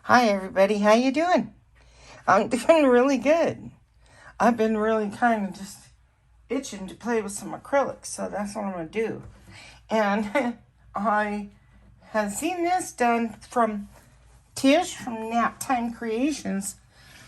Hi everybody, how you doing? I'm doing really good. I've been really kind of just itching to play with some acrylics, so that's what I'm going to do. And I have seen this done from Tish from Nap Time Creations,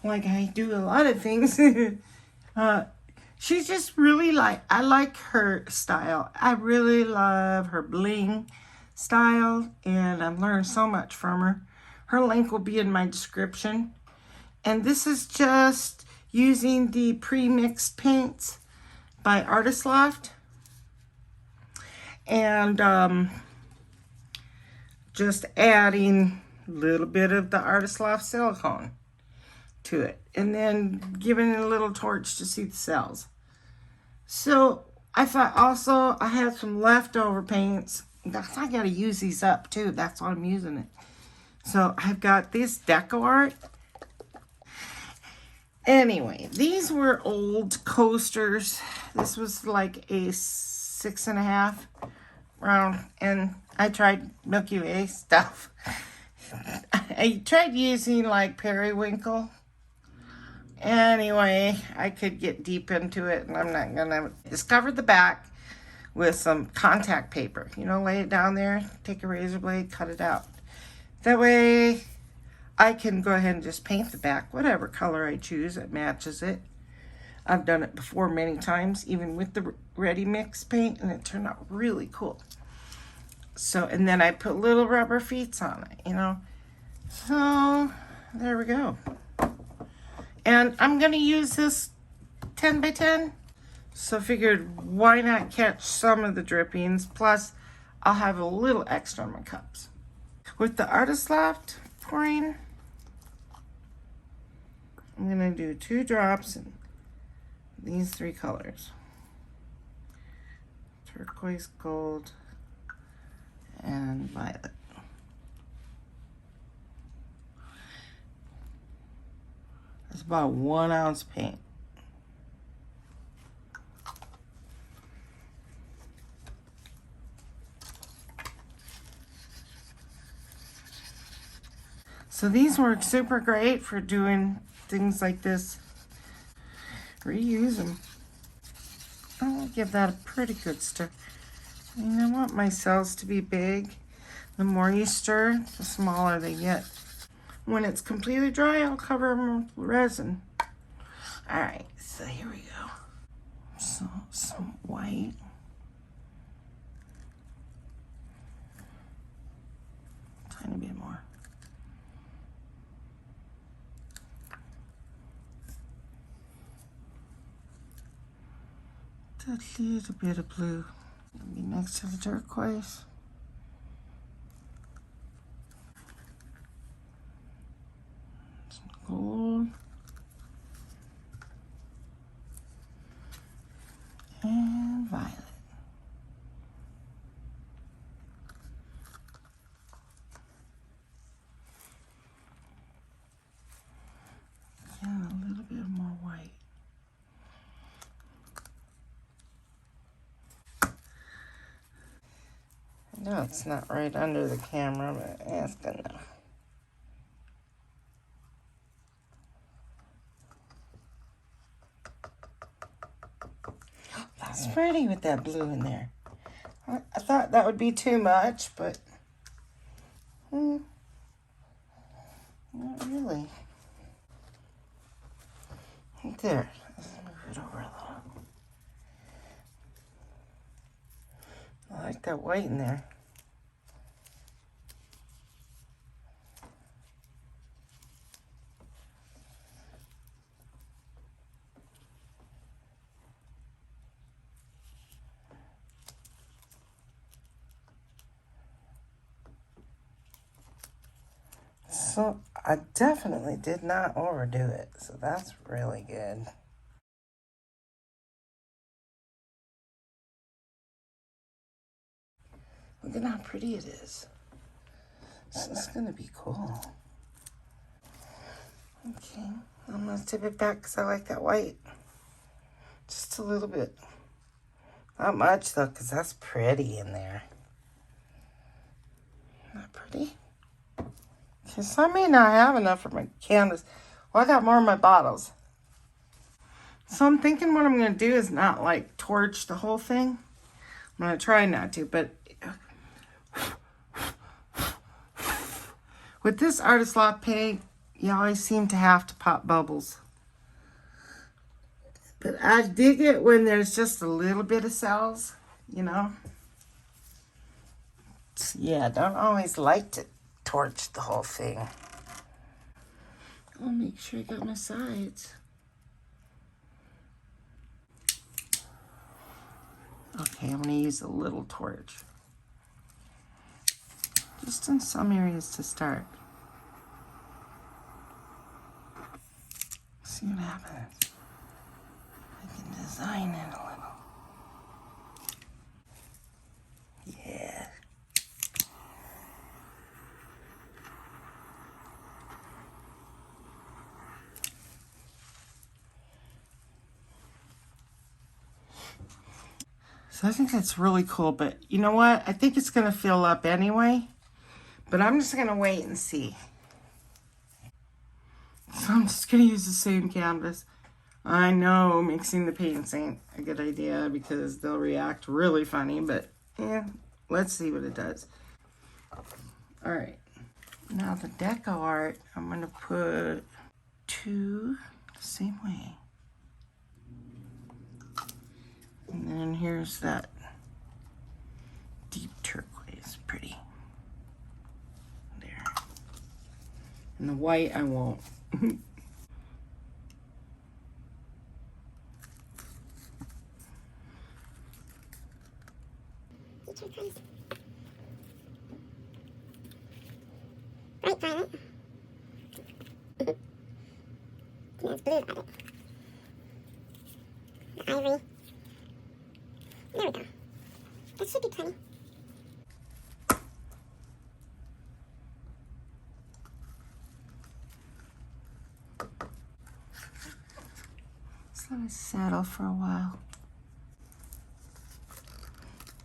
like I do a lot of things. She's just really I like her style. I really love her bling style, and I've learned so much from her. Her link will be in my description. And this is just using the premixed paints by Artist Loft. And just adding a little bit of the Artist Loft silicone to it. And then giving it a little torch to see the cells. So I thought also I had some leftover paints. I got to use these up too. That's why I'm using it. So I've got this Deco art. Anyway, these were old coasters. This was like a 6.5 round, and I tried Milky Way stuff. I tried using like periwinkle. Anyway, I could get deep into it, and I'm not gonna. Discover the back with some contact paper. You know, lay it down there, take a razor blade, cut it out. That way I can go ahead and just paint the back, whatever color I choose that matches it. I've done it before many times, even with the ready mix paint, and it turned out really cool. So, and then I put little rubber feet on it, you know. So, there we go. And I'm going to use this 10 by 10. So I figured, why not catch some of the drippings? Plus, I'll have a little extra in my cups. With the Artist Loft pouring, I'm going to do 2 drops in these 3 colors. Turquoise, gold, and violet. It's about 1 ounce paint. So these work super great for doing things like this. Reuse them. I'll give that a pretty good stir. I mean, I want my cells to be big. The more you stir, the smaller they get. When it's completely dry, I'll cover them with resin. Alright, so here we go. So, some white. Tiny bit more. A little bit of blue. It'll be next to the turquoise. Some gold. And violet. And a little bit more white. No, it's not right under the camera, but it's good enough. That's pretty with that blue in there. I thought that would be too much, but not really. There. Let's move it over a little. I like that white in there. So I definitely did not overdo it, so that's really good. Look at how pretty it is. This is gonna be cool. Okay, I'm gonna tip it back because I like that white. Just a little bit. Not much though, because that's pretty in there. Not pretty? Because I may not have enough for my canvas. Well, I got more in my bottles. So I'm thinking what I'm going to do is not like torch the whole thing. I'm going to try not to, but with this Artist Loft paint, you always seem to have to pop bubbles. But I dig it when there's just a little bit of cells, you know. Yeah, don't always like to torch the whole thing. I'll make sure I got my sides. Okay, I'm going to use a little torch. Just in some areas to start. See what happens. I can design it a little. Yeah. So I think that's really cool, but you know what? I think it's going to fill up anyway, but I'm just going to wait and see. So I'm just going to use the same canvas. I know mixing the paints ain't a good idea because they'll react really funny, but yeah, let's see what it does. All right, now the Deco art, I'm going to put 2 the same way. And then here's that deep turquoise, pretty. There. And the white I won't. Turquoise. Bright violet. There's blue violet. The ivory. There we go. That should be plenty. Just let it settle for a while.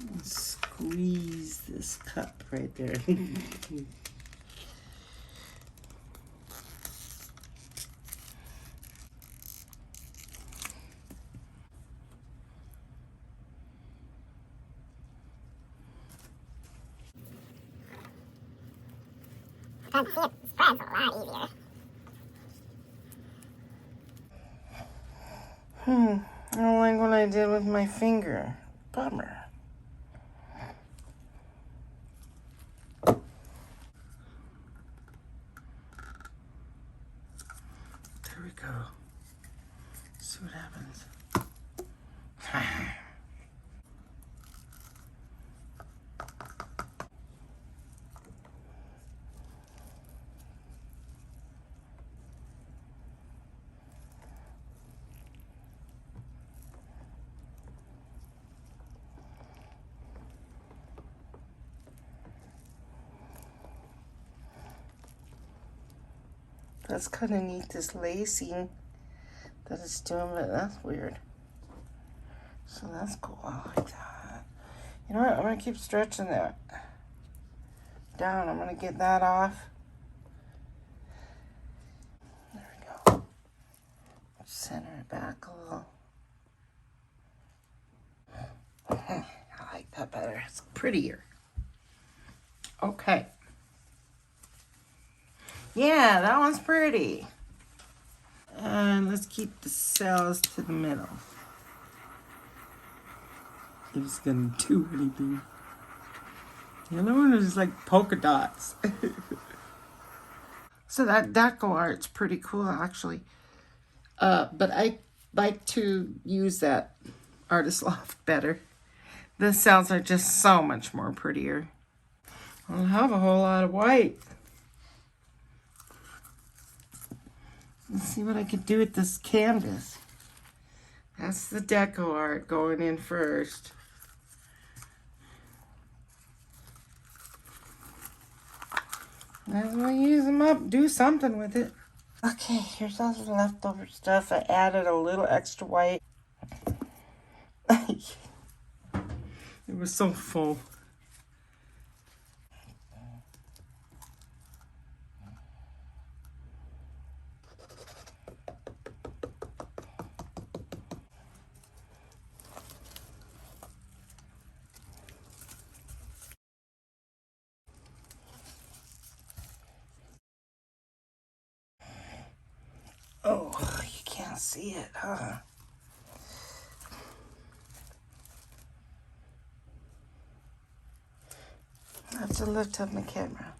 And squeeze this cup right there. I can see it spreads a lot easier. I don't like what I did with my finger. Bummer. There we go. See what happens. That's kind of neat, this lacing that it's doing, but that's weird. So that's cool. I like that. You know what? I'm going to keep stretching that down. I'm going to get that off. There we go. Center it back a little. I like that better. It's prettier. Okay. Yeah, that one's pretty. And let's keep the cells to the middle. If it's gonna do anything. The other one is like polka dots. So that Deco art's pretty cool actually. But I like to use that Artist Loft better. The cells are just so much more prettier. I don't have a whole lot of white. Let's see what I could do with this canvas. That's the Deco art going in first. Might as well use them up, do something with it. Okay, here's all the leftover stuff. I added a little extra white. It was so full. can't see it, huh? I have to lift up my camera.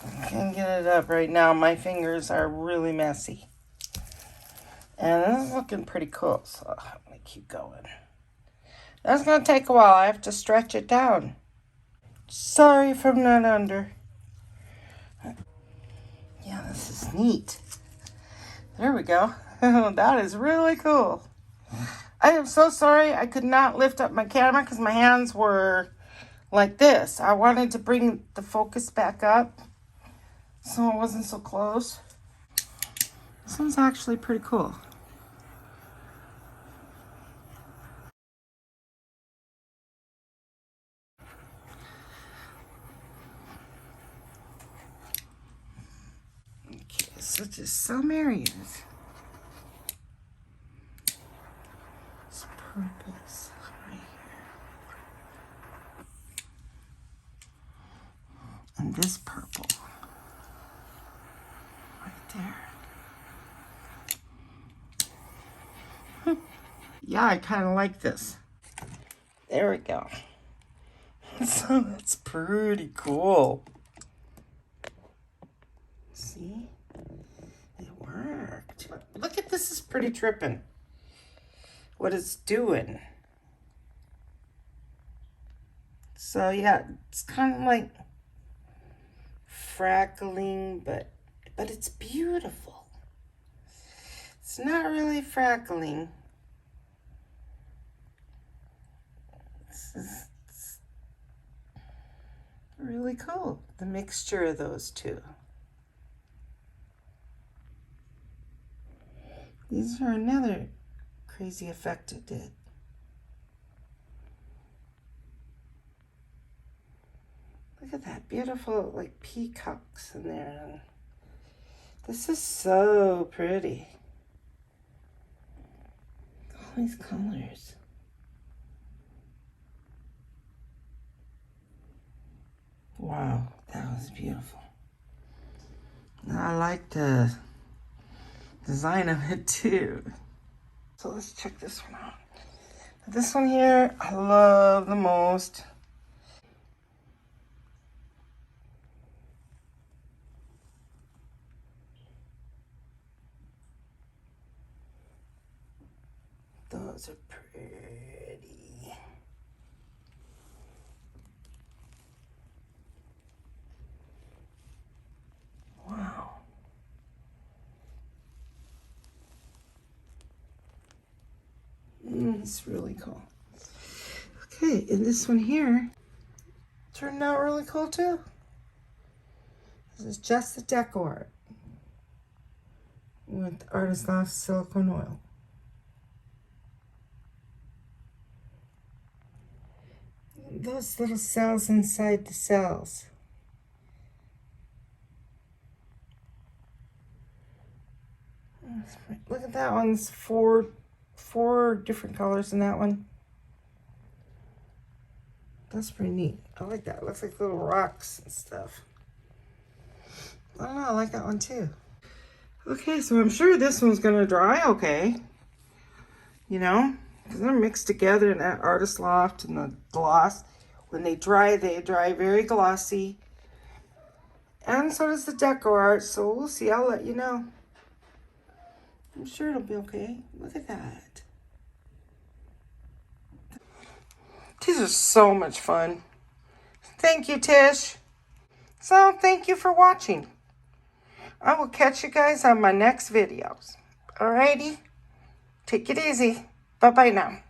I can't get it up right now. My fingers are really messy. And this is looking pretty cool, so I'm going to keep going. That's going to take a while. I have to stretch it down. Sorry if I'm not under. Yeah, this is neat. There we go. That is really cool. I am so sorry I could not lift up my camera because my hands were like this. I wanted to bring the focus back up so it wasn't so close. This one's actually pretty cool. Okay, so just some areas. It's purples right here. And this purple right there. Yeah, I kind of like this. There we go. So that's pretty cool. See? It worked. Look at this, is pretty tripping. What it's doing. So yeah, it's kind of like freckling, but it's beautiful. It's not really freckling. This is really cool, the mixture of those two. These are another crazy effect it did. Look at that beautiful, like, peacocks in there. This is so pretty. All these colors. Wow, that was beautiful. I like the design of it too. So let's check this one out. This one here, I love the most. Those are pretty. Wow. It's really cool. Okay, and this one here turned out really cool too. This is just the Deco art with Artist Loft silicone oil. Those little cells inside the cells. Look at that one. It's four different colors in that one. That's pretty neat. I like that. It looks like little rocks and stuff. I don't know. I like that one too. Okay, so I'm sure this one's going to dry okay. You know, because they're mixed together in that Artist Loft and the gloss. When they dry very glossy. And so does the Deco art. So we'll see. I'll let you know. I'm sure it'll be okay. Look at that. These are so much fun. Thank you, Tish. So thank you for watching. I will catch you guys on my next videos. Alrighty? Take it easy. Bye-bye now.